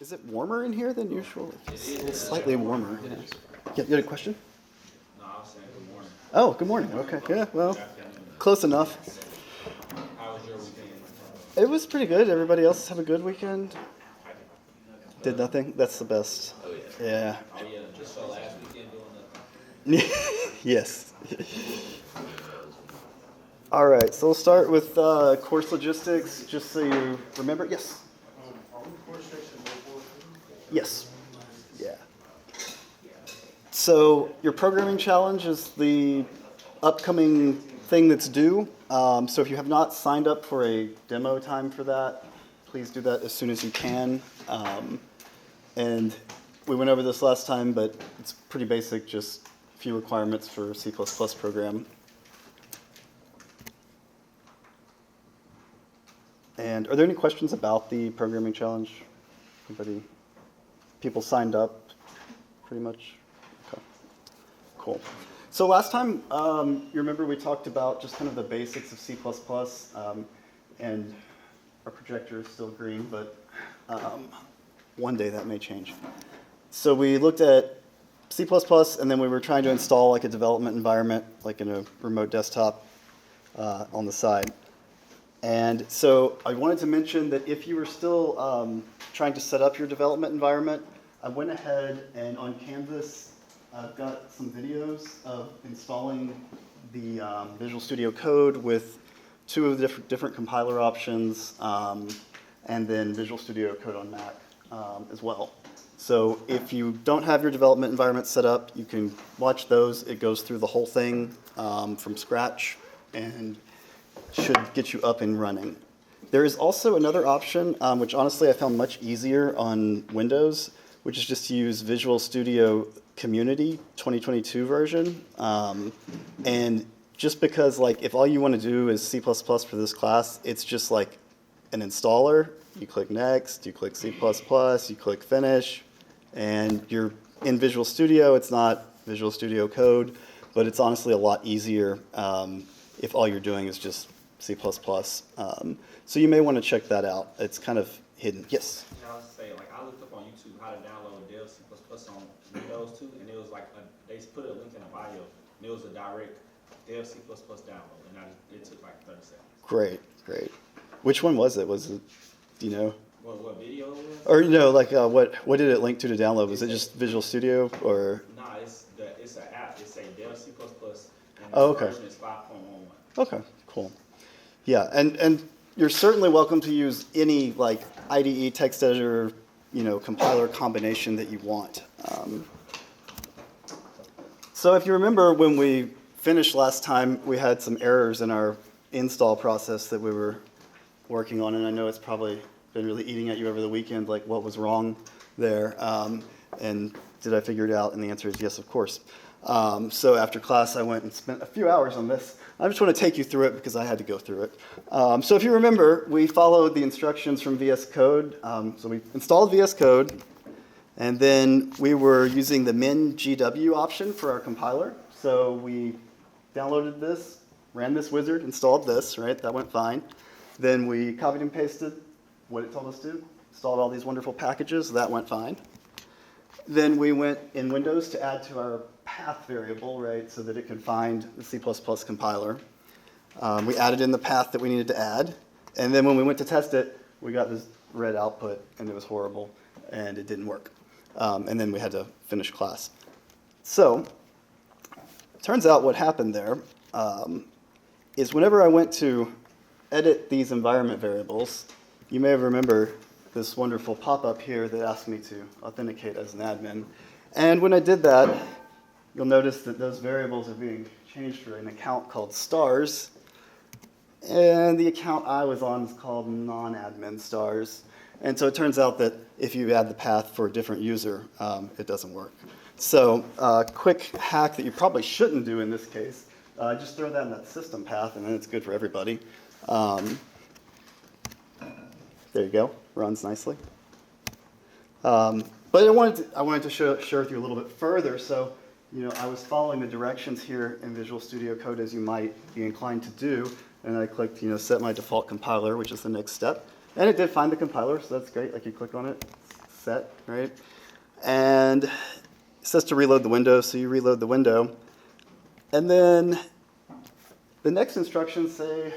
Is it warmer in here than usual? It's a little slightly warmer. Yeah, you had a question? No, I was saying good morning. Oh, good morning. Okay, yeah, well, close enough. How was your weekend? It was pretty good. Everybody else have a good weekend? Did nothing? That's the best. Oh, Yeah. Oh, yeah, just so last weekend doing nothing. Yes. All right, so we'll start with course logistics, just so you remember. Yes. Yes. Yeah. So your programming challenge is the upcoming thing that's due. So if you have not signed up for a demo time for that, please do that as soon as you can. And we went over this last time, but it's pretty basic, just a few requirements for C++ program. And are there any questions about the programming challenge? Anybody? People signed up, pretty much? Okay, cool. So last time, you remember we talked about just kind of the basics of C++, and our projector is still green, but one day that may change. So we looked at C++, and then we were trying to install like a development environment, like in a remote desktop on the side. And so I wanted to mention that if you were still trying to set up your development environment, I went ahead and on Canvas, I've got some videos of installing the Visual Studio Code with two of the different compiler options, and then Visual Studio Code on Mac as well. So if you don't have your development environment set up, you can watch those. It goes through the whole thing from scratch and should get you up and running. There is also another option, which honestly I found much easier on Windows, which is just to use Visual Studio Community 2022 version. And just because like if all you want to do is C++ for this class, it's just like an installer. You click Next, you click C++, you click Finish, and you're in Visual Studio. It's not Visual Studio Code, but it's honestly a lot easier if all you're doing is just C++. So you may want to check that out. It's kind of hidden. Yes? I was saying, like, I looked up on YouTube how to download Dev C++ on Windows too, and it was like, they put a link in the bio, and it was a direct Dev C++ download, and it took like 30 seconds. Great, great. Which one was it? Was it, do you know? What video it was? Or, you know, like what did it link to download? Was it just Visual Studio or? Nah, it's an app. It's a Dev C++, and Oh, the okay. version is 5.11. Okay, cool. Yeah, and you're certainly welcome to use any like IDE text editor, you know, compiler combination that you want. So if you remember when we finished last time, we had some errors in our install process that we were working on, and I know it's probably been really eating at you over the weekend, like what was wrong there, and did I figure it out? And the answer is yes, of course. So after class, I went and spent a few hours on this. I just want to take you through it because I had to go through it. So if you remember, we followed the instructions from VS Code. So we installed VS Code, and then we were using the min-gw option for our compiler. So we downloaded this, ran this wizard, installed this, right? That went fine. Then we copied and pasted what it told us to, installed all these wonderful packages. That went fine. Then we went in Windows to add to our path variable, right, so that it could find the C++ compiler. We added in the path that we needed to add. And then when we went to test it, we got this red output, and it was horrible, and it didn't work. And then we had to finish class. So turns out what happened there is whenever I went to edit these environment variables, you may remember this wonderful pop-up here that asked me to authenticate as an admin. And when I did that, you'll notice that those variables are being changed for an account called stars. And the account I was on is called non-admin stars. And so it turns out that if you add the path for a different user, it doesn't work. So a quick hack that you probably shouldn't do in this case, just throw that in that system path, and then it's good for everybody. There you go, runs nicely. But I wanted to share with you a little bit further. So, you know, I was following the directions here in Visual Studio Code as you might be inclined to do, and I clicked, you know, set my default compiler, which is the next step, and it did find the compiler, so that's great. Like you click on it, set, right? And it says to reload the window, so you reload the window. And then the next instructions say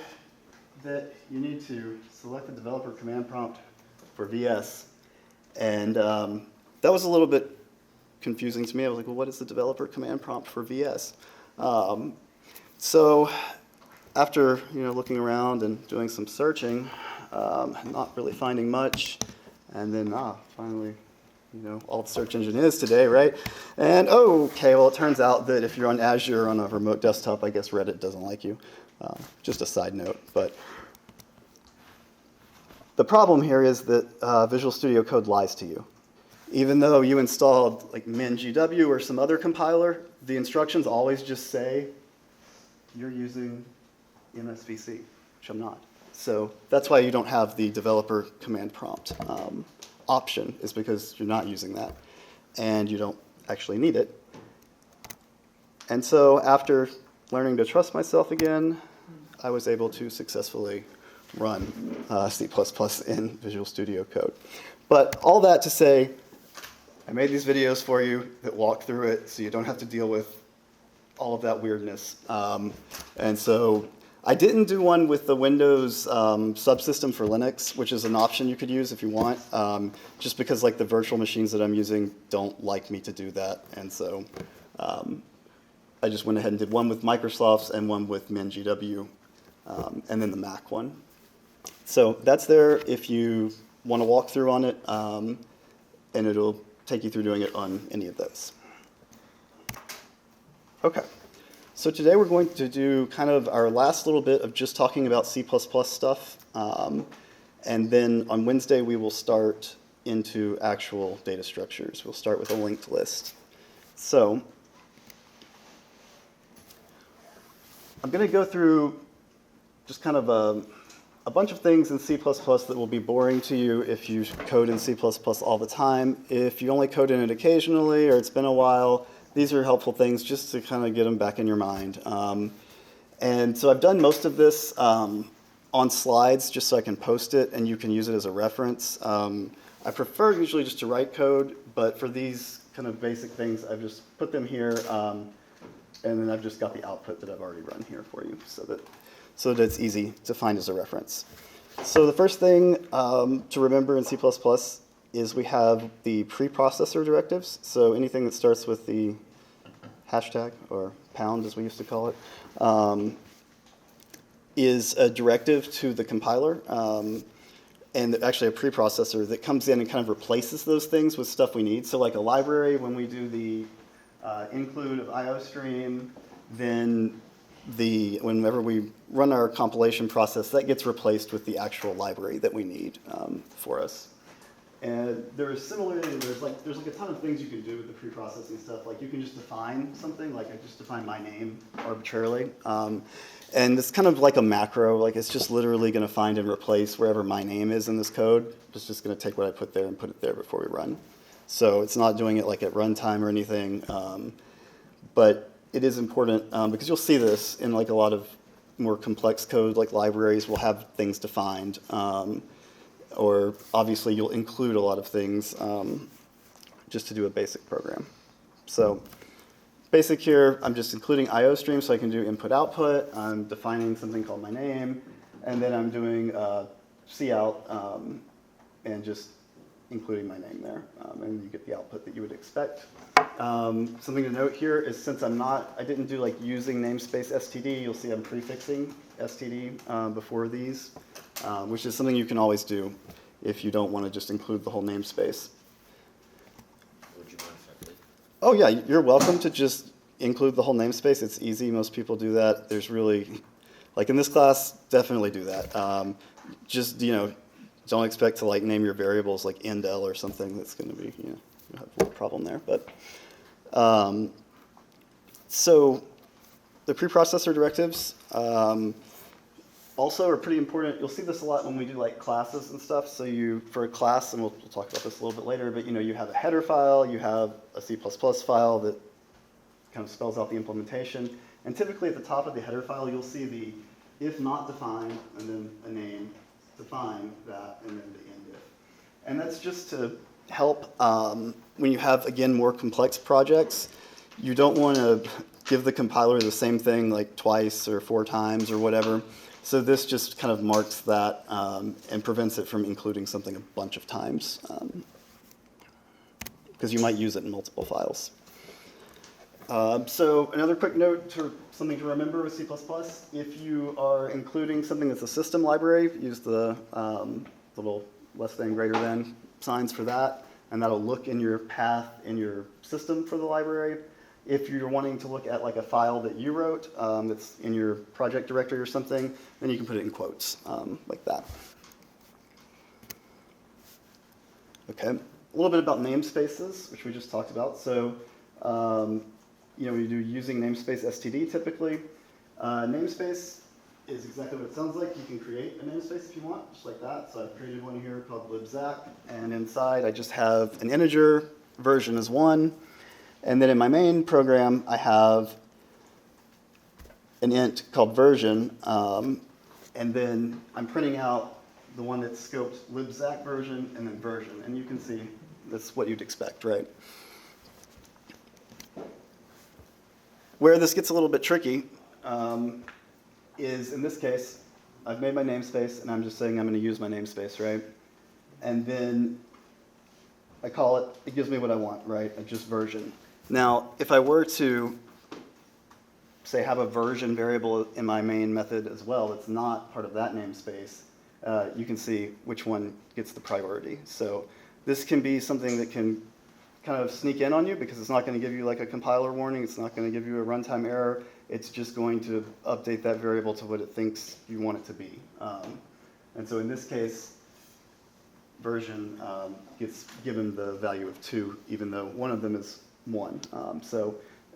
that you need to select the developer command prompt for VS. And that was a little bit confusing to me. I was like, well, what is the developer command prompt for VS? So after looking around and doing some searching, not really finding much, and then finally, all the search engine is today, right? And okay, well, it turns out that if you're on Azure on a remote desktop, I guess Reddit doesn't like you. Just a side note, but the problem here is that Visual Studio Code lies to you. Even though you installed like MinGW or some other compiler, the instructions always just say you're using MSVC, which I'm not. So that's why you don't have the developer command prompt option, is because you're not using that, and you don't actually need it. And so after learning to trust myself again, I was able to successfully run C++ in Visual Studio Code. But all that to say, I made these videos for you that walk through it so you don't have to deal with all of that weirdness. And so I didn't do one with the Windows subsystem for Linux, which is an option you could use if you want, just because like the virtual machines that I'm using don't like me to do that. And so I just went ahead and did one with Microsoft's and one with MinGW, and then the Mac one. So that's there if you want to walk through on it, and it'll take you through doing it on any of those. Okay, so today we're going to do kind of our last little bit of just talking about C++ stuff, and then on Wednesday we will start into actual data structures. We'll start with a linked list. So I'm going to go through just kind of a bunch of things in C++ that will be boring to you if you code in C++ all the time. If you only code in it occasionally or it's been a while, these are helpful things just to kind of get them back in your mind. And so I've done most of this on slides just so I can post it and you can use it as a reference. I prefer usually just to write code, but for these kind of basic things, I've just put them here, and then I've just got the output that I've already run here for you so that it's easy to find as a reference. So the first thing to remember in C++ is we have the preprocessor directives. So anything that starts with the hashtag, or pound as we used to call it, is a directive to the compiler, and actually a preprocessor that comes in and kind of replaces those things with stuff we need. So like a library, when we do the include of IOStream, then whenever we run our compilation process, that gets replaced with the actual library that we need for us. And similarly, there's like a ton of things you can do with the pre-processing stuff. Like you can just define something, like I just define my name arbitrarily. And it's kind of like a macro, like it's just literally going to find and replace wherever my name is in this code. It's just going to take what I put there and put it there before we run. So it's not doing it like at runtime or anything, but it is important because you'll see this in like a lot of more complex code, like libraries will have things defined, or obviously you'll include a lot of things just to do a basic program. So basic here, I'm just including IOStream so I can do input-output. I'm defining something called my name, and then I'm doing cout and just including my name there, and you get the output that you would expect. Something to note here is since I didn't do like using namespace std, you'll see I'm prefixing std before these, which is something you can always do if you don't want to just include the whole namespace. Would you mind if I click? Oh yeah, you're welcome to just include the whole namespace. It's easy, most people do that. There's really, like in this class, definitely do that. Just, don't expect to like name your variables like indel or something. That's going to be, you'll have a little problem there. But so the preprocessor directives also are pretty important. You'll see this a lot when we do like classes and stuff. So for a class, and we'll talk about this a little bit later, but you have a header file, you have a C++ file that kind of spells out the implementation. And typically at the top of the header file, you'll see the if not defined, and then a name, define that, and then the end if. And that's just to help when you have, again, more complex projects. You don't want to give the compiler the same thing like twice or 4 times or whatever. So this just kind of marks that and prevents it from including something a bunch of times, because you might use it in multiple files. So another quick note, something to remember with C++, if you are including something that's a system library, use the little less than, greater than signs for that, and that'll look in your path in your system for the library. If you're wanting to look at like a file that you wrote that's in your project directory or something, then you can put it in quotes like that. Okay, a little bit about namespaces, which we just talked about. So, we do using namespace std typically. Namespace is exactly what it sounds like. You can create a namespace if you want, just like that. So I've created one here called libzac, and inside I just have an integer, version is 1, and then in my main program I have an int called version, and then I'm printing out the one that's scoped libzac version and then version, and you can see that's what you'd expect, right? Where this gets a little bit tricky is, in this case, I've made my namespace, and I'm just saying I'm going to use my namespace, right? And then I call it, it gives me what I want, right? Just version. Now, if I were to, say, have a version variable in my main method as well that's not part of that namespace, you can see which one gets the priority. So this can be something that can kind of sneak in on you because it's not going to give you like a compiler warning. It's not going to give you a runtime error. It's just going to update that variable to what it thinks you want it to be. And so in this case, version gets given the value of 2, even though one of them is 1.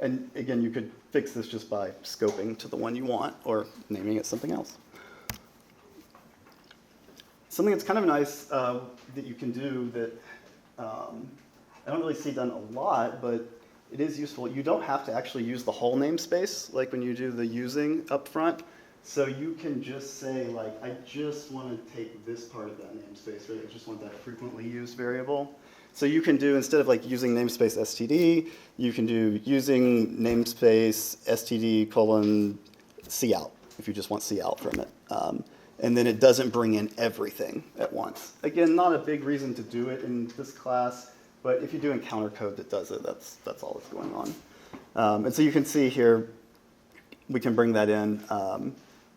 And again, you could fix this just by scoping to the one you want or naming it something else. Something that's kind of nice that you can do that I don't really see done a lot, but it is useful. You don't have to actually use the whole namespace, like when you do the using up front. So you can just say, like, I just want to take this part of that namespace, right? I just want that frequently used variable. So you can do, instead of like using namespace std, you can do using namespace std : cout, if you just want cout from it. And then it doesn't bring in everything at once. Again, not a big reason to do it in this class, but if you do encounter code that does it, that's all that's going on. And so you can see here, we can bring that in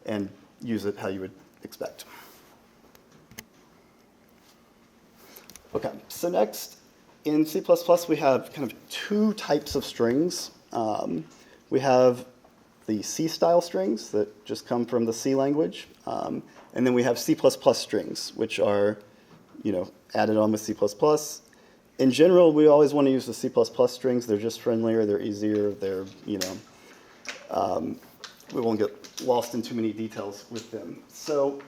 and use it how you would expect. Okay, so next, in C++, we have kind of 2 types of strings. We have the C-style strings that just come from the C language, and then we have C++ strings, which are, added on with C++. In general, we always want to use the C++ strings. They're just friendlier, they're easier, they're, we won't get lost in too many details with them. So,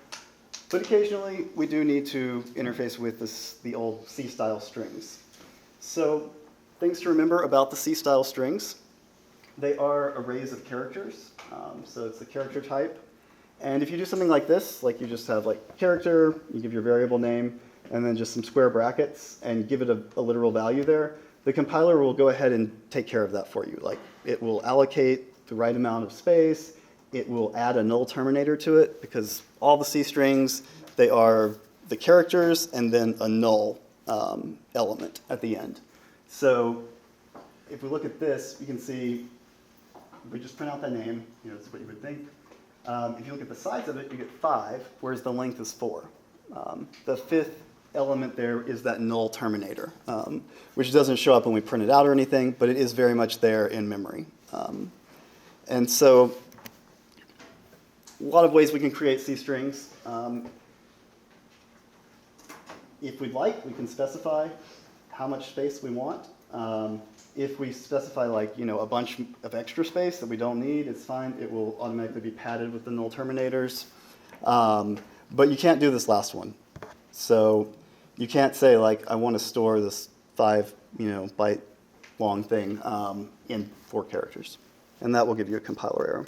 but occasionally we do need to interface with the old C-style strings. So, things to remember about the C-style strings. They are arrays of characters, so it's a character type. And if you do something like this, like you just have like character, you give your variable name, and then just some square brackets, and give it a literal value there, the compiler will go ahead and take care of that for you. Like, it will allocate the right amount of space, it will add a null terminator to it, because all the C strings, they are the characters and then a null element at the end. So if we look at this, you can see, if we just print out that name, that's what you would think. If you look at the size of it, you get 5, whereas the length is 4. The 5th element there is that null terminator, which doesn't show up when we print it out or anything, but it is very much there in memory. And so a lot of ways we can create C strings. If we'd like, we can specify how much space we want. If we specify like, a bunch of extra space that we don't need, it's fine. It will automatically be padded with the null terminators. But you can't do this last one. So you can't say like, I want to store this 5, byte long thing in 4 characters. And that will give you a compiler error.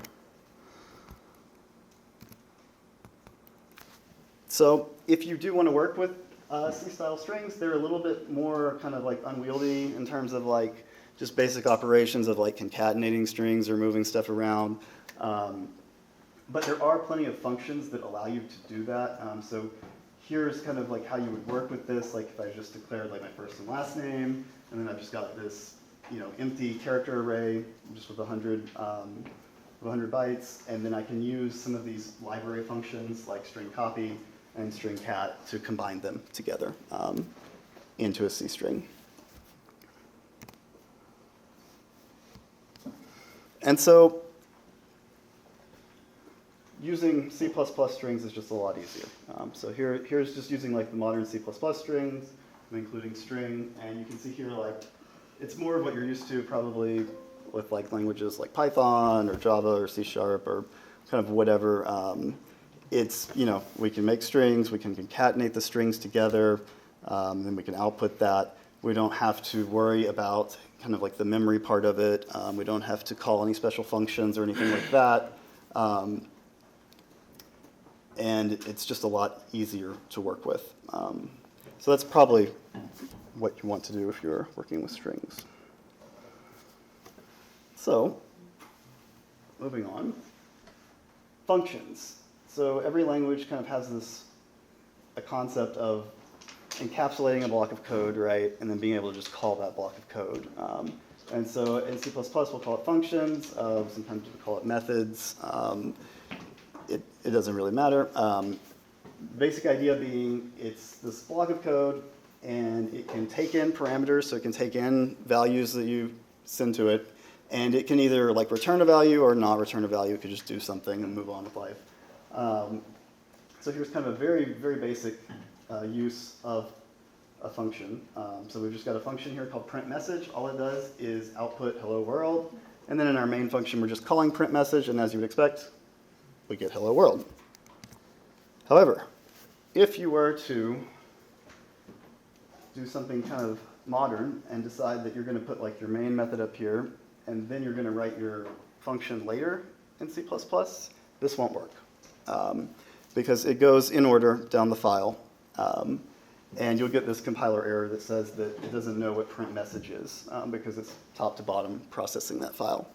So if you do want to work with C-style strings, they're a little bit more kind of like unwieldy in terms of like just basic operations of like concatenating strings or moving stuff around. But there are plenty of functions that allow you to do that. So here's kind of like how you would work with this. Like if I just declared like my first and last name, and then I've just got this, empty character array just with 100 bytes, and then I can use some of these library functions like string copy and string cat to combine them together into a C string. And so using C++ strings is just a lot easier. So here's just using like the modern C++ strings, I'm including string, and you can see here like it's more of what you're used to probably with like languages like Python or Java or C# or kind of whatever. It's, we can make strings, we can concatenate the strings together, then we can output that. We don't have to worry about kind of like the memory part of it. We don't have to call any special functions or anything like that. And it's just a lot easier to work with. So that's probably what you want to do if you're working with strings. So, moving on. Functions. So every language kind of has a concept of encapsulating a block of code, right, and then being able to just call that block of code. And so in C++, we'll call it functions. Sometimes we call it methods. It doesn't really matter. Basic idea being it's this block of code, and it can take in parameters, so it can take in values that you send to it, and it can either like return a value or not return a value. It could just do something and move on with life. So here's kind of a very, very basic use of a function. So we've just got a function here called print message. All it does is output hello world. And then in our main function, we're just calling print message, and as you would expect, we get hello world. However, if you were to do something kind of modern and decide that you're going to put like your main method up here, and then you're going to write your function later in C++, this won't work. Because it goes in order down the file, and you'll get this compiler error that says that it doesn't know what print message is, because it's top to bottom processing that file.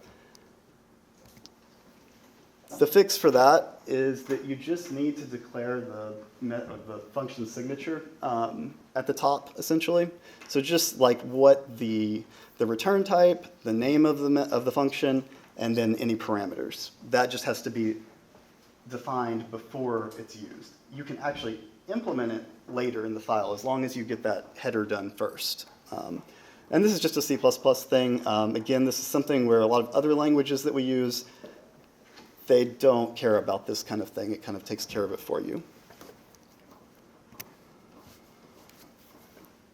The fix for that is that you just need to declare the function signature at the top, essentially. So just like what the return type, the name of the function, and then any parameters. That just has to be defined before it's used. You can actually implement it later in the file as long as you get that header done first. And this is just a C++ thing. Again, this is something where a lot of other languages that we use, they don't care about this kind of thing. It kind of takes care of it for you.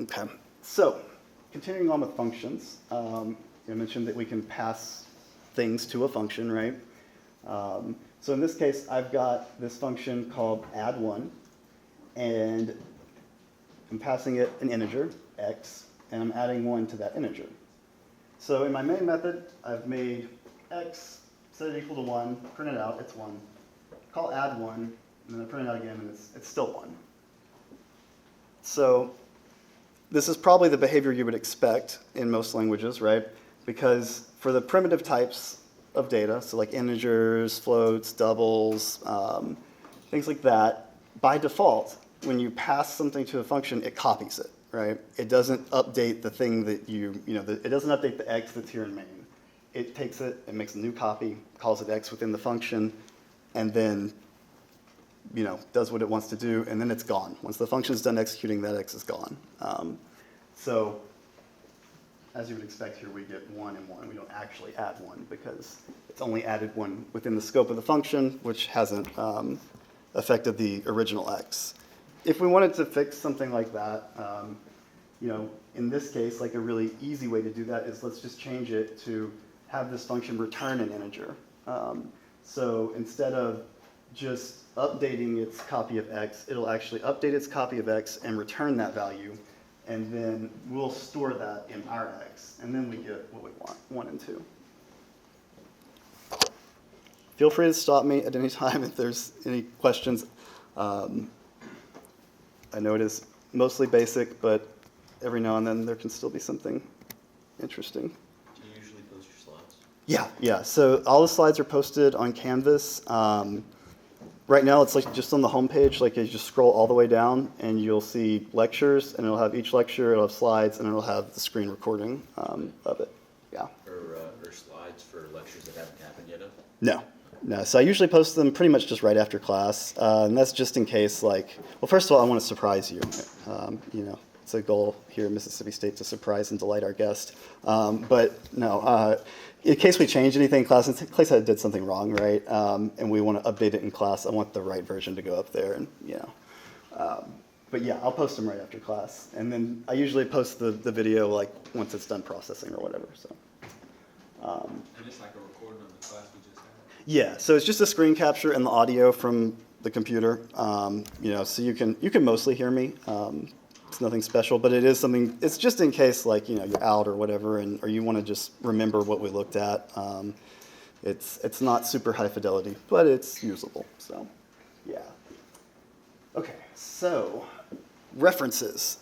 Okay, so continuing on with functions, I mentioned that we can pass things to a function, right? So in this case, I've got this function called add1, and I'm passing it an integer, x, and I'm adding 1 to that integer. So in my main method, I've made x, set it equal to 1, print it out, it's 1. Call add1, and then I print it out again, and it's still 1. So this is probably the behavior you would expect in most languages, right? Because for the primitive types of data, so like integers, floats, doubles, things like that, by default, when you pass something to a function, it copies it, right? It doesn't update the thing that it doesn't update the x that's here in main. It takes it, it makes a new copy, calls it x within the function, and then does what it wants to do, and then it's gone. Once the function's done executing, that x is gone. So as you would expect here, we get 1 and 1. We don't actually add 1 because it's only added 1 within the scope of the function, which hasn't affected the original x. If we wanted to fix something like that, in this case, like a really easy way to do that is let's just change it to have this function return an integer. So instead of just updating its copy of x, it'll actually update its copy of x and return that value, and then we'll store that in our x, and then we get what we want, 1 and 2. Feel free to stop me at any time if there's any questions. I know it is mostly basic, but every now and then there can still be something interesting. Do you usually post your slides? Yeah. So all the slides are posted on Canvas. Right now, it's like just on the homepage. Like you just scroll all the way down, and you'll see lectures, and it'll have each lecture, it'll have slides, and it'll have the screen recording of it. Yeah. Or slides for lectures that haven't happened yet? No. So I usually post them pretty much just right after class, and that's just in case. Like, well, first of all, I want to surprise you. It's a goal here at Mississippi State to surprise and delight our guest. But no, in case we change anything in class, in case I did something wrong, right, and we want to update it in class, I want the right version to go up there, and But yeah, I'll post them right after class, and then I usually post the video like once it's done processing or whatever. So. And it's like a recording of the class we just had. Yeah, so it's just a screen capture and the audio from the computer. So you can mostly hear me. It's nothing special, but it is something. It's just in case you're out or whatever, or you want to just remember what we looked at. It's not super high fidelity, but it's usable. So, yeah. Okay, so references.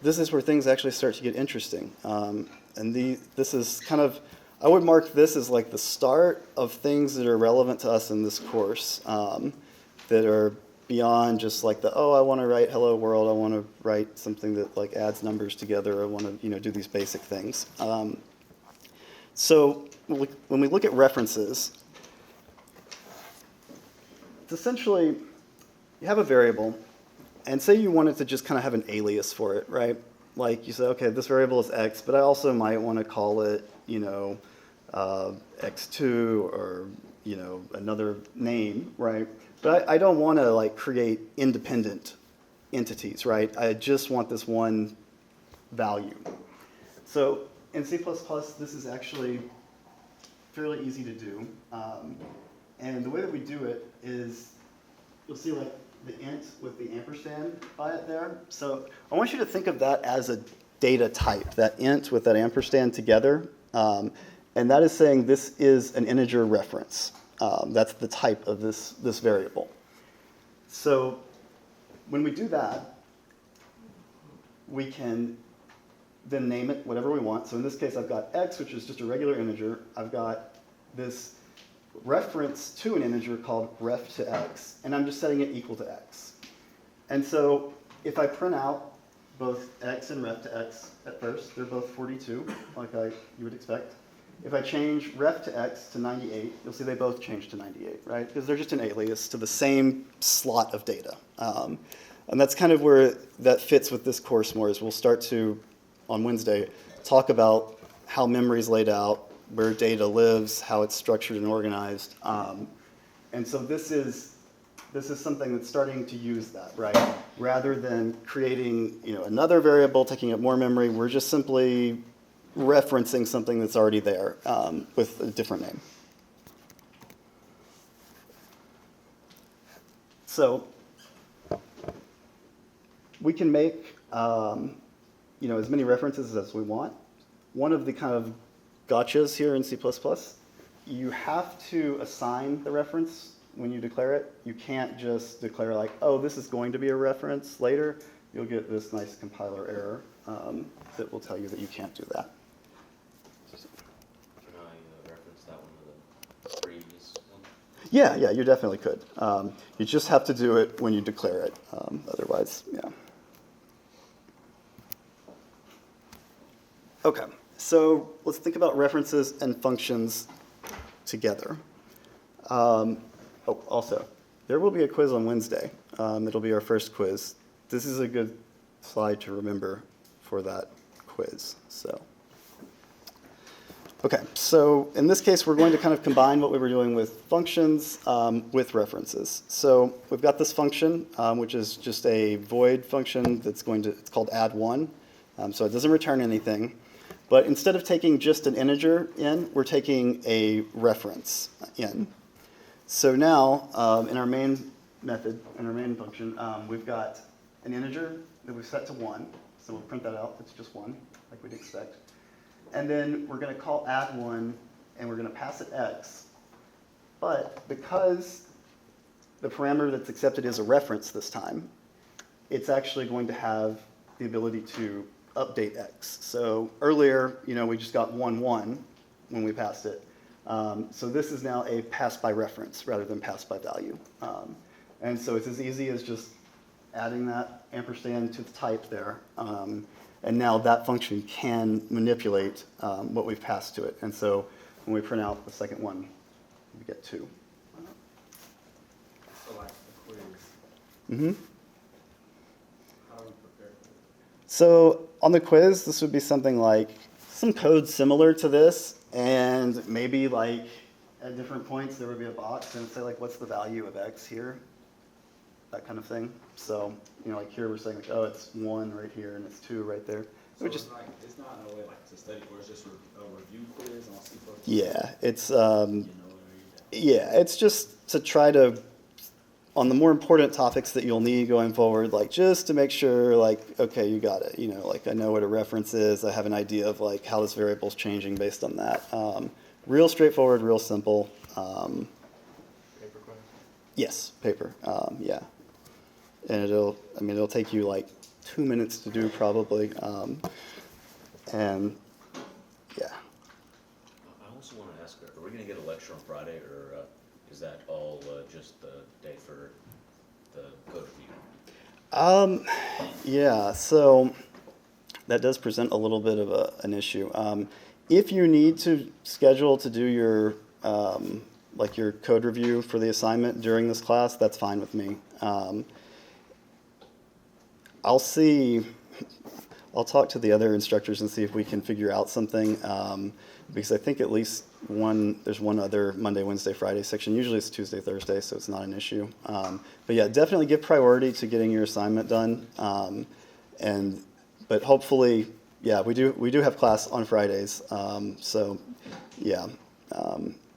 This is where things actually start to get interesting, this is kind of. I would mark this as like the start of things that are relevant to us in this course, that are beyond just like I want to write hello world, I want to write something that like adds numbers together, I want to do these basic things. So when we look at references, it's essentially you have a variable, and say you wanted to just kind of have an alias for it, right? Like you say, okay, this variable is x, but I also might want to call it x2 or another name, right? But I don't want to like create independent entities, right? I just want this one value. So in C++, this is actually fairly easy to do, and the way that we do it is you'll see like the int with the ampersand by it there. So I want you to think of that as a data type, that int with that ampersand together. And that is saying this is an integer reference. That's the type of this variable. So when we do that, we can then name it whatever we want. So in this case, I've got x, which is just a regular integer. I've got this reference to an integer called ref to x, and I'm just setting it equal to x. And so if I print out both x and ref to x at first, they're both 42, like you would expect. If I change ref to x to 98, you'll see they both change to 98, right? Because they're just an alias to the same slot of data. And that's kind of where that fits with this course more, is we'll start to, on Wednesday, talk about how memory is laid out, where data lives, how it's structured and organized. And so this is something that's starting to use that, right? Rather than creating another variable, taking up more memory, we're just simply referencing something that's already there with a different name. So we can make as many references as we want. One of the kind of gotchas here in C++, you have to assign the reference when you declare it. You can't just declare like, oh, this is going to be a reference later. You'll get this nice compiler error that will tell you that you can't do that. Can I reference that one to the previous one? Yeah, you definitely could. You just have to do it when you declare it. Otherwise, yeah. Okay, so let's think about references and functions together. Also, there will be a quiz on Wednesday. It'll be our first quiz. This is a good slide to remember for that quiz. Okay, so in this case, we're going to kind of combine what we were doing with functions with references. So we've got this function, which is just a void function it's called add1. So it doesn't return anything. But instead of taking just an integer in, we're taking a reference in. So now, in our main method, in our main function, we've got an integer that we've set to 1. So we'll print that out. It's just 1, like we'd expect. And then we're going to call add1, and we're going to pass it x. But because the parameter that's accepted is a reference this time, it's actually going to have the ability to update X. So earlier, we just got 1, 1 when we passed it. So this is now a pass by reference rather than pass by value. And so it's as easy as just adding that ampersand to the type there. And now that function can manipulate what we've passed to it. And so when we print out the second one, we get 2. So like the quiz, Mm-hmm. how do we prepare for it? So on the quiz, this would be something like some code similar to this, and maybe like at different points there would be a box and it'd say like, what's the value of X here? That kind of thing. So, like here we're saying like, oh, it's 1 right here and it's 2 right there. So Which is, it's not in a way like to study for, it's just a review quiz on C++. yeah, it's, You know, what I mean? yeah, it's just to try to, on the more important topics that you'll need going forward, like just to make sure like, okay, you got it. Like I know what a reference is. I have an idea of like how this variable is changing based on that. Real straightforward, real simple. Paper question? Yes, paper, yeah. And it'll take you like 2 minutes to do probably. And yeah. I also want to ask, are we going to get a lecture on Friday, or is that all just the day for the code review? Yeah, so that does present a little bit of an issue. If you need to schedule to do your your code review for the assignment during this class, that's fine with me. I'll talk to the other instructors and see if we can figure out something, because I think at least there's one other Monday, Wednesday, Friday section. Usually it's Tuesday, Thursday, so it's not an issue. But yeah, definitely give priority to getting your assignment done. But hopefully, yeah, we do have class on Fridays. So yeah,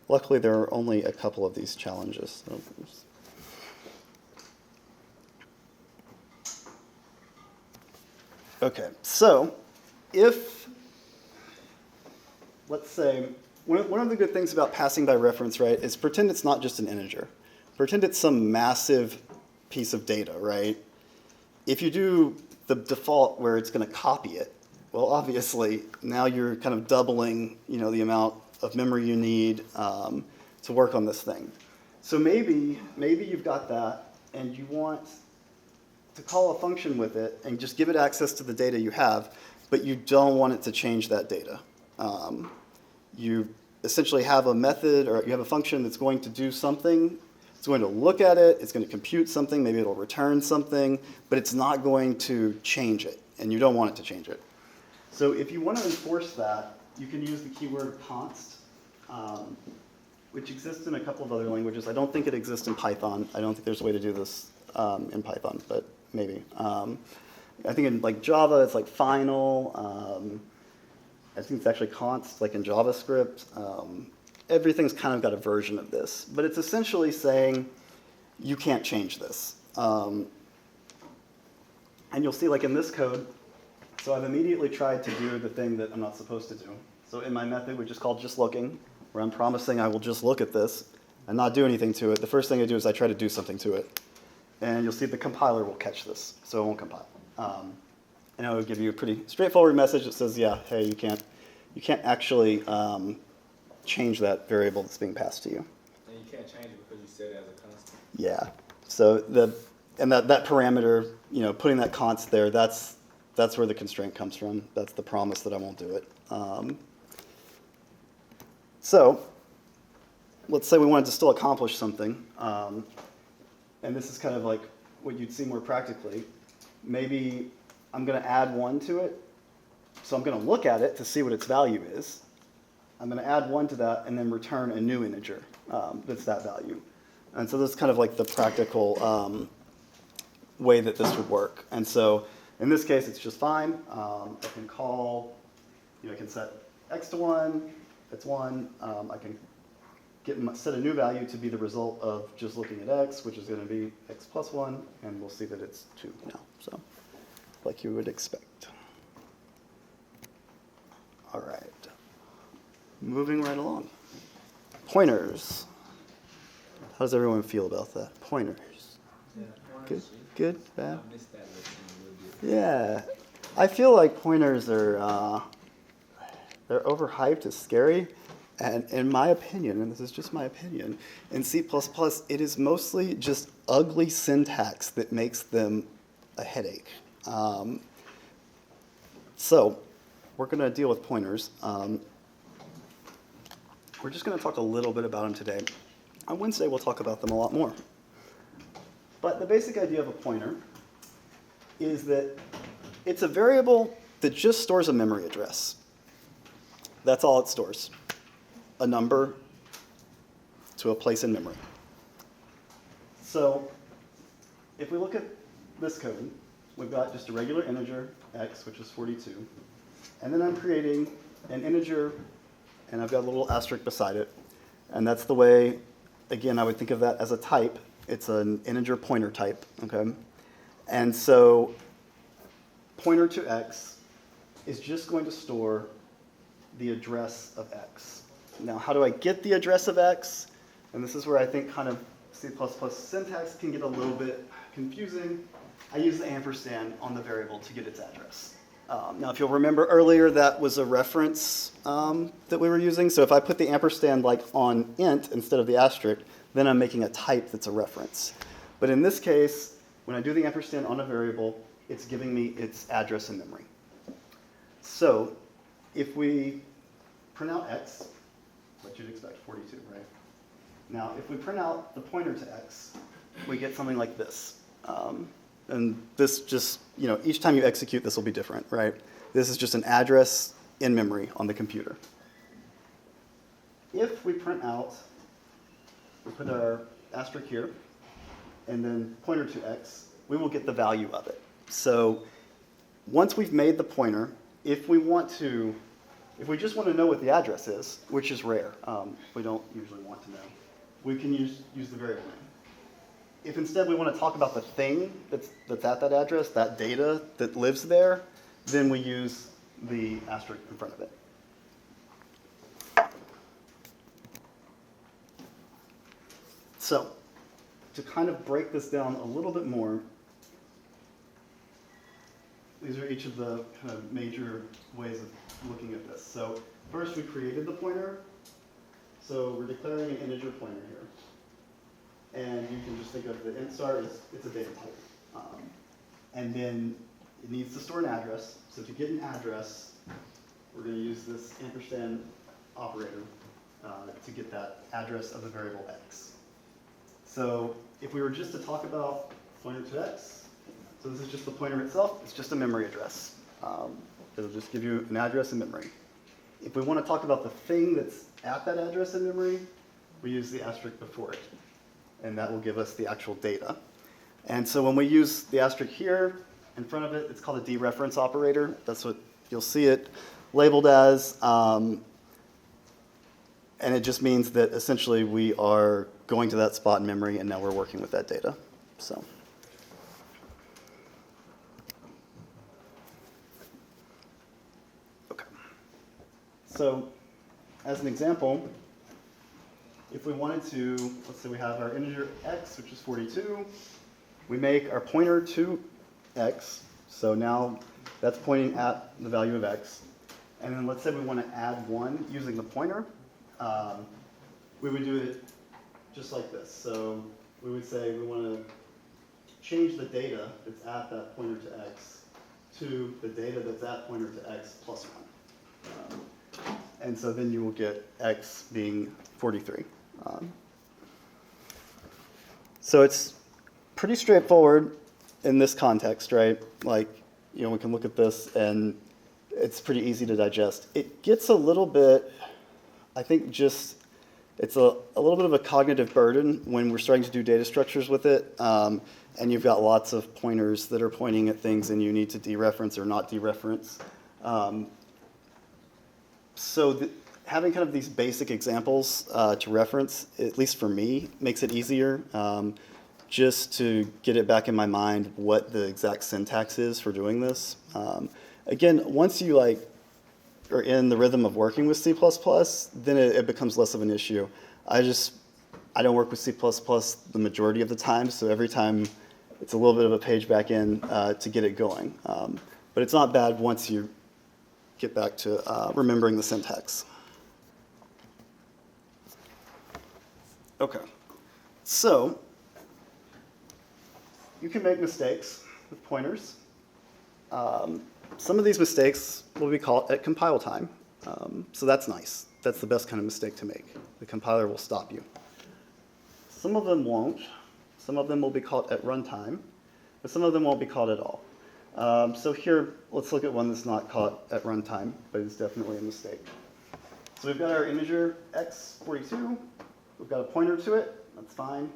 luckily there are only a couple of these challenges. So, okay, so let's say, one of the good things about passing by reference, right, is pretend it's not just an integer. Pretend it's some massive piece of data, right? If you do the default where it's going to copy it, well, obviously, now you're kind of doubling, the amount of memory you need to work on this thing. So maybe you've got that, and you want to call a function with it and just give it access to the data you have, but you don't want it to change that data. You essentially have a method, or you have a function that's going to do something. It's going to look at it, it's going to compute something, maybe it'll return something, but it's not going to change it, and you don't want it to change it. So if you want to enforce that, you can use the keyword const, which exists in a couple of other languages. I don't think it exists in Python. I don't think there's a way to do this in Python, but maybe. I think in like Java, it's like final. I think it's actually const, like in JavaScript. Everything's kind of got a version of this, but it's essentially saying you can't change this. And you'll see like in this code, so I've immediately tried to do the thing that I'm not supposed to do. So in my method, which is called justlooking, where I'm promising I will just look at this and not do anything to it, the first thing I do is I try to do something to it. And you'll see the compiler will catch this, so it won't compile. And it will give you a pretty straightforward message that says, yeah, hey, you can't actually change that variable that's being passed to you. And you can't change it because you set it as a constant. Yeah. So that parameter, putting that const there, that's where the constraint comes from. That's the promise that I won't do it. So let's say we wanted to still accomplish something, and this is kind of like what you'd see more practically. Maybe I'm going to add 1 to it, so I'm going to look at it to see what its value is. I'm going to add 1 to that and then return a new integer that's that value. And so this is kind of like the practical way that this would work. And so in this case, it's just fine. I can call, I can set x to 1, it's 1. I can set a new value to be the result of just looking at x, which is going to be x plus 1, and we'll see that it's 2 now. So like you would expect. All right. Moving right along. Pointers. How does everyone feel about that? Pointers. Yeah, Good? Good? Bad? I missed that lesson a little bit. Yeah. I feel like pointers are, they're overhyped, it's scary. And in my opinion, and this is just my opinion, in C++, it is mostly just ugly syntax that makes them a headache. So we're going to deal with pointers. We're just going to talk a little bit about them today. On Wednesday, we'll talk about them a lot more. But the basic idea of a pointer is that it's a variable that just stores a memory address. That's all it stores. A number to a place in memory. So if we look at this code, we've got just a regular integer, x, which is 42. And then I'm creating an integer, and I've got a little asterisk beside it. And that's the way, again, I would think of that as a type. It's an integer pointer type, okay? And so pointer to x is just going to store the address of x. Now, how do I get the address of x? And this is where I think kind of C++ syntax can get a little bit confusing. I use the ampersand on the variable to get its address. Now, if you'll remember earlier, that was a reference that we were using. So if I put the ampersand like on int instead of the asterisk, then I'm making a type that's a reference. But in this case, when I do the ampersand on a variable, it's giving me its address in memory. So if we print out x, what you'd expect, 42, right? Now, if we print out the pointer to x, we get something like this. And this just, each time you execute, this will be different, right? This is just an address in memory on the computer. If we print out, we put our asterisk here, and then pointer to x, we will get the value of it. So once we've made the pointer, if we just want to know what the address is, which is rare, we don't usually want to know, we can use the variable name. If instead we want to talk about the thing that's at that address, that data that lives there, then we use the asterisk in front of it. So, to kind of break this down a little bit more, these are each of the kind of major ways of looking at this. So, first we created the pointer. So we're declaring an integer pointer here. And you can just think of the int star as it's a data type. And then it needs to store an address. So to get an address, we're going to use this ampersand operator to get that address of the variable x. So if we were just to talk about pointer to x, so this is just the pointer itself, it's just a memory address. It'll just give you an address in memory. If we want to talk about the thing that's at that address in memory, we use the asterisk before it. And that will give us the actual data. And so when we use the asterisk here in front of it, it's called a dereference operator. That's what you'll see it labeled as. And it just means that essentially we are going to that spot in memory, and now we're working with that data. So. Okay. So as an example, if we wanted to, let's say we have our integer x, which is 42. We make our pointer to x. So now that's pointing at the value of x. And then let's say we want to add 1 using the pointer. We would do it just like this. So we would say we want to change the data that's at that pointer to x to the data that's at pointer to x plus 1. And so then you will get x being 43. So it's pretty straightforward in this context, right? Like, we can look at this and it's pretty easy to digest. It gets a little bit, I think it's a little bit of a cognitive burden when we're starting to do data structures with it. And you've got lots of pointers that are pointing at things and you need to dereference or not dereference. Having kind of these basic examples to reference, at least for me, makes it easier just to get it back in my mind what the exact syntax is for doing this. Again, once you are in the rhythm of working with C++, then it becomes less of an issue. I don't work with C++ the majority of the time, so every time it's a little bit of a page back in to get it going. But it's not bad once you get back to remembering the syntax. Okay, so you can make mistakes with pointers. Some of these mistakes will be caught at compile time, so that's nice. That's the best kind of mistake to make. The compiler will stop you. Some of them won't. Some of them will be caught at runtime, but some of them won't be caught at all. So here, let's look at one that's not caught at runtime, but is definitely a mistake. So we've got our integer x42. We've got a pointer to it. That's fine.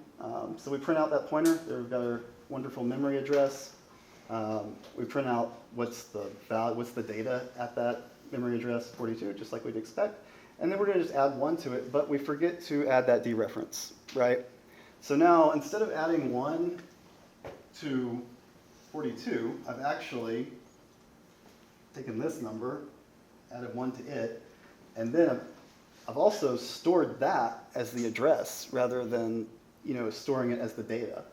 So we print out that pointer. There we've got our wonderful memory address. We print out what's the data at that memory address 42, just like we'd expect. And then we're going to just add 1 to it, but we forget to add that dereference, right? So now, instead of adding 1 to 42, I've actually taken this number, added 1 to it, and then I've also stored that as the address rather than storing it as the data.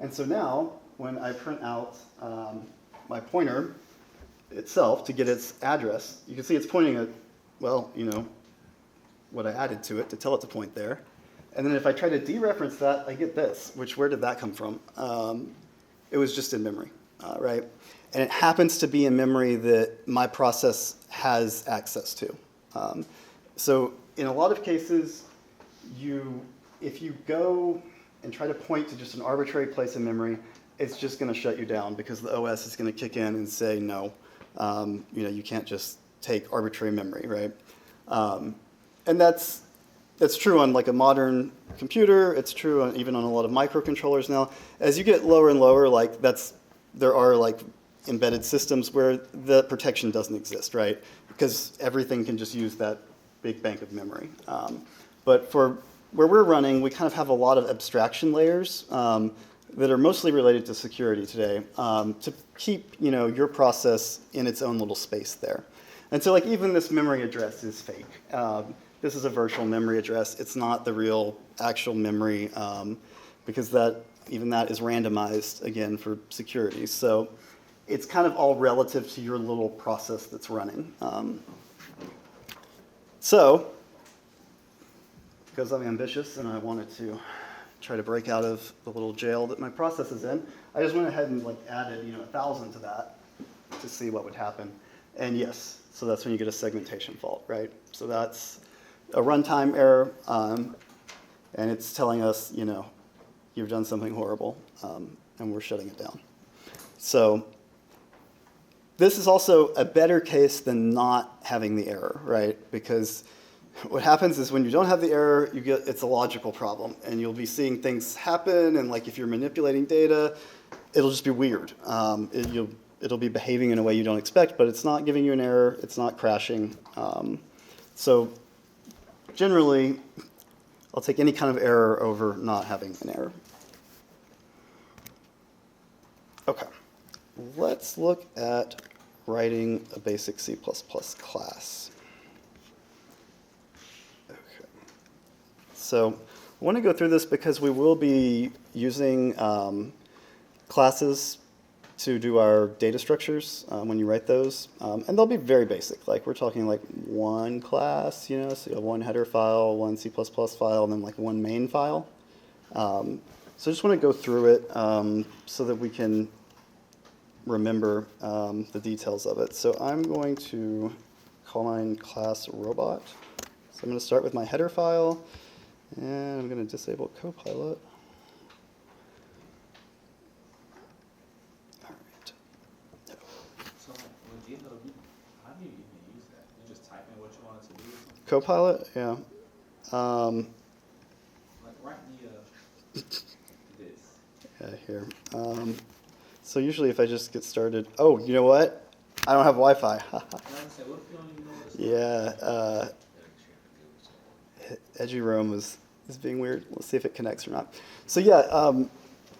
And so now, when I print out my pointer itself to get its address, you can see it's pointing at, well, what I added to it to tell it to point there. And then if I try to dereference that, I get this, which, where did that come from? It was just in memory, right? And it happens to be in memory that my process has access to. So in a lot of cases, if you go and try to point to just an arbitrary place in memory, it's just going to shut you down because the OS is going to kick in and say, no, you can't just take arbitrary memory, right? And that's true on like a modern computer. It's true even on a lot of microcontrollers now. As you get lower and lower, there are like embedded systems where the protection doesn't exist, right? Because everything can just use that big bank of memory. But for where we're running, we kind of have a lot of abstraction layers that are mostly related to security today to keep your process in its own little space there. And so like even this memory address is fake. This is a virtual memory address. It's not the real actual memory because even that is randomized, again, for security. So it's kind of all relative to your little process that's running. So, because I'm ambitious and I wanted to try to break out of the little jail that my process is in, I just went ahead and added 1,000 to that to see what would happen. And yes, so that's when you get a segmentation fault, right? So that's a runtime error, and it's telling us, you've done something horrible, and we're shutting it down. So this is also a better case than not having the error, right? Because what happens is when you don't have the error, it's a logical problem, and you'll be seeing things happen, and if you're manipulating data, it'll just be weird. It'll be behaving in a way you don't expect, but it's not giving you an error, it's not crashing. So generally, I'll take any kind of error over not having an error. Okay, let's look at writing a basic C++ class. Okay, so I want to go through this because we will be using classes to do our data structures when you write those. And they'll be very basic. We're talking one class, so you have one header file, one C++ file, and then one main file. So I just want to go through it so that we can remember the details of it. So I'm going to call mine class robot. So I'm going to start with my header file, and I'm going to disable Copilot. How do you even use that? You just type in what you want it to do? Copilot, yeah. Write me this. Yeah, here. So usually if I just get started, oh, you know what? I don't have Wi-Fi. What if you don't even know what Yeah, Edgy Roam is being weird. Let's see if it connects or not. So yeah,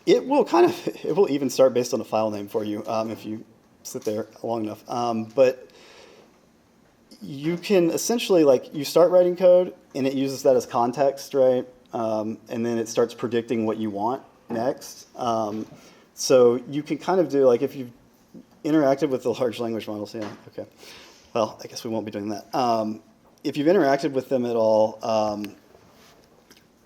it will even start based on a file name for you if you sit there long enough. But you can essentially, you start writing code, and it uses that as context, right? And then it starts predicting what you want next. So you can kind of do, if you've interacted with the large language models, yeah, okay. Well, I guess we won't be doing that. If you've interacted with them at all,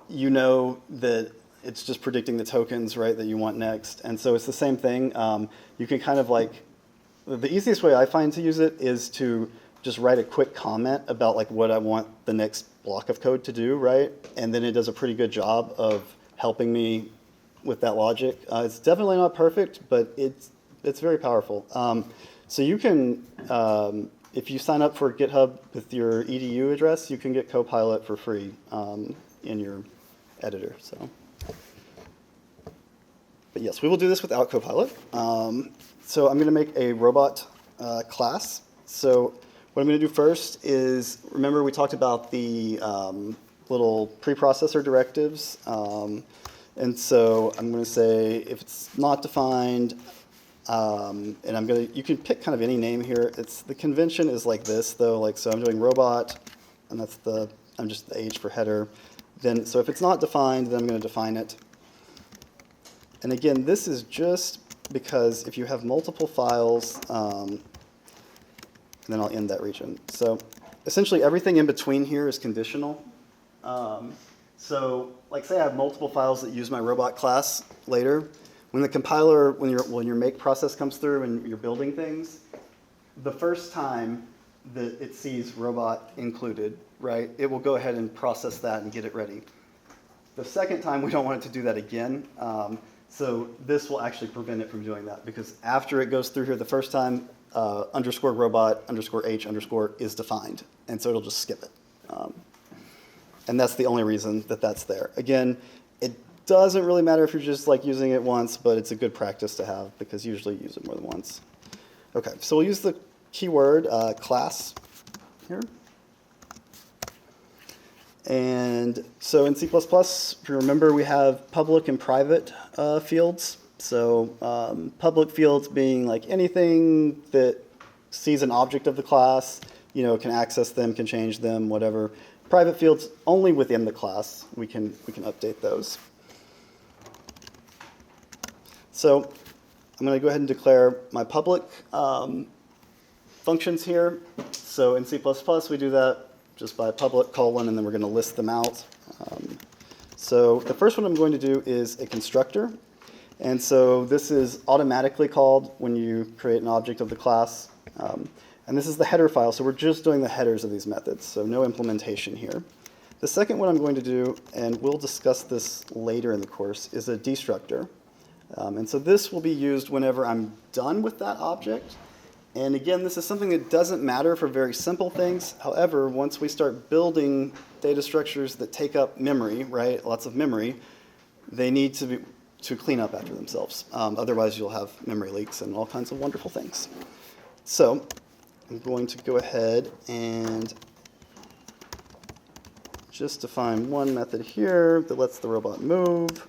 you know that it's just predicting the tokens, right, that you want next. And so it's the same thing. You can kind of like, the easiest way I find to use it is to just write a quick comment about like what I want the next block of code to do, right? And then it does a pretty good job of helping me with that logic. It's definitely not perfect, but it's very powerful. So you can, if you sign up for GitHub with your edu address, you can get Copilot for free in your editor. But yes, we will do this without Copilot. So I'm going to make a robot class. So what I'm going to do first is, remember we talked about the little preprocessor directives. And so I'm going to say if it's not defined, and you can pick kind of any name here. The convention is like this though, like, so I'm doing robot, and I'm just the H for header. Then, so if it's not defined, then I'm going to define it. And again, this is just because if you have multiple files, and then I'll end that region. So essentially everything in between here is conditional. So like say I have multiple files that use my robot class later. When the compiler, when your make process comes through and you're building things, the first time that it sees robot included, right, it will go ahead and process that and get it ready. The second time, we don't want it to do that again. So this will actually prevent it from doing that, because after it goes through here the first time, underscore robot underscore H underscore is defined. And so it'll just skip it. And that's the only reason that that's there. Again, it doesn't really matter if you're just like using it once, but it's a good practice to have because you usually use it more than once. Okay, so we'll use the keyword class here. And so in C++, if you remember, we have public and private fields. So public fields being like anything that sees an object of the class, can access them, can change them, whatever. Private fields only within the class. We can update those. So I'm going to go ahead and declare my public functions here. So in C++, we do that just by public : and then we're going to list them out. So the first one I'm going to do is a constructor. And so this is automatically called when you create an object of the class. And this is the header file, so we're just doing the headers of these methods, so no implementation here. The second one I'm going to do, and we'll discuss this later in the course, is a destructor. And so this will be used whenever I'm done with that object. And again, this is something that doesn't matter for very simple things. However, once we start building data structures that take up memory, right, lots of memory, they need to clean up after themselves. Otherwise, you'll have memory leaks and all kinds of wonderful things. So I'm going to go ahead and just define one method here that lets the robot move.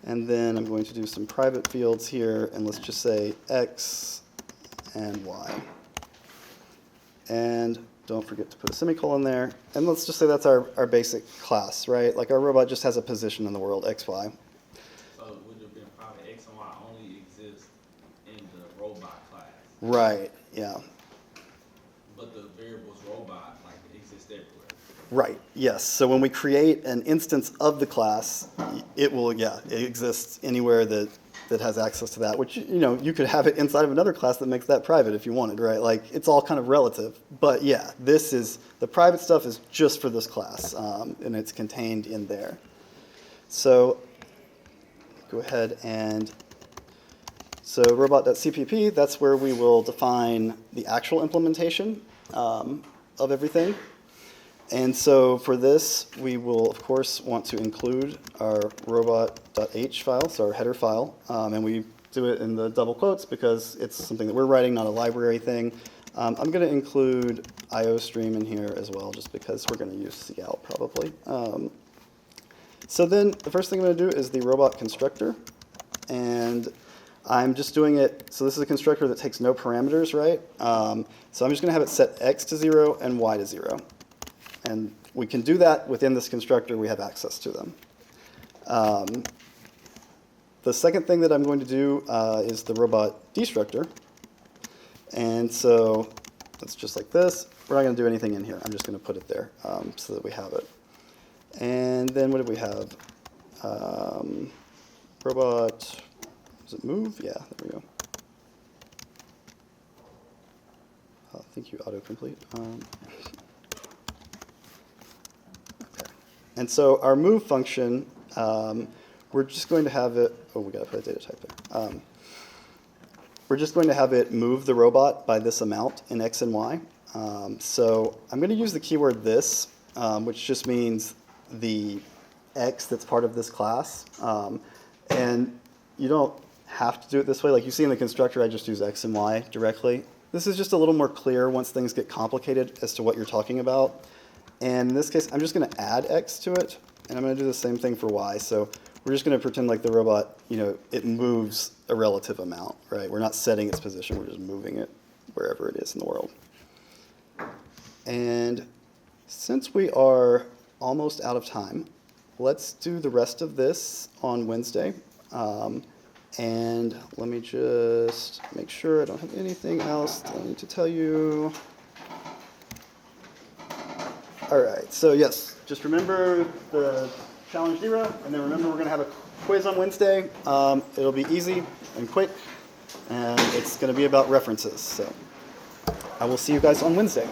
And then I'm going to do some private fields here, and let's just say X and Y. And don't forget to put a semicolon there. And let's just say that's our basic class, right? Like our robot just has a position in the world, X, Y. So would it have been probably X and Y only exist in the robot class? Right, yeah. But the variables robot, like, exist everywhere. Right, yes. So when we create an instance of the class, it exists anywhere that has access to that, which, you could have it inside of another class that makes that private if you wanted, right? Like, it's all kind of relative. But yeah, the private stuff is just for this class, and it's contained in there. So go ahead and, so robot.cpp, that's where we will define the actual implementation of everything. And so for this, we will, of course, want to include our robot.h file, so our header file. And we do it in the double quotes because it's something that we're writing, not a library thing. I'm going to include IOStream in here as well, just because we're going to use cout probably. So then the first thing I'm going to do is the robot constructor. And I'm just doing it, so this is a constructor that takes no parameters, right? So I'm just going to have it set x to 0 and y to 0. And we can do that within this constructor. We have access to them. The second thing that I'm going to do is the robot destructor. And so it's just like this. We're not going to do anything in here. I'm just going to put it there so that we have it. And then what did we have? Robot, does it move? Yeah, there we go. Thank you, autocomplete. Okay. And so our move function, we're just going to have it, oh, we got to put a data type there. We're just going to have it move the robot by this amount in X and Y. So I'm going to use the keyword this, which just means the X that's part of this class. And you don't have to do it this way. Like you see in the constructor, I just use X and Y directly. This is just a little more clear once things get complicated as to what you're talking about. And in this case, I'm just going to add X to it, and I'm going to do the same thing for Y. So we're just going to pretend like the robot, it moves a relative amount, right? We're not setting its position, we're just moving it wherever it is in the world. And since we are almost out of time, let's do the rest of this on Wednesday. And let me just make sure I don't have anything else that I need to tell you. All right, so yes, just remember the challenge 0, and then remember we're going to have a quiz on Wednesday. It'll be easy and quick, and it's going to be about references. So I will see you guys on Wednesday.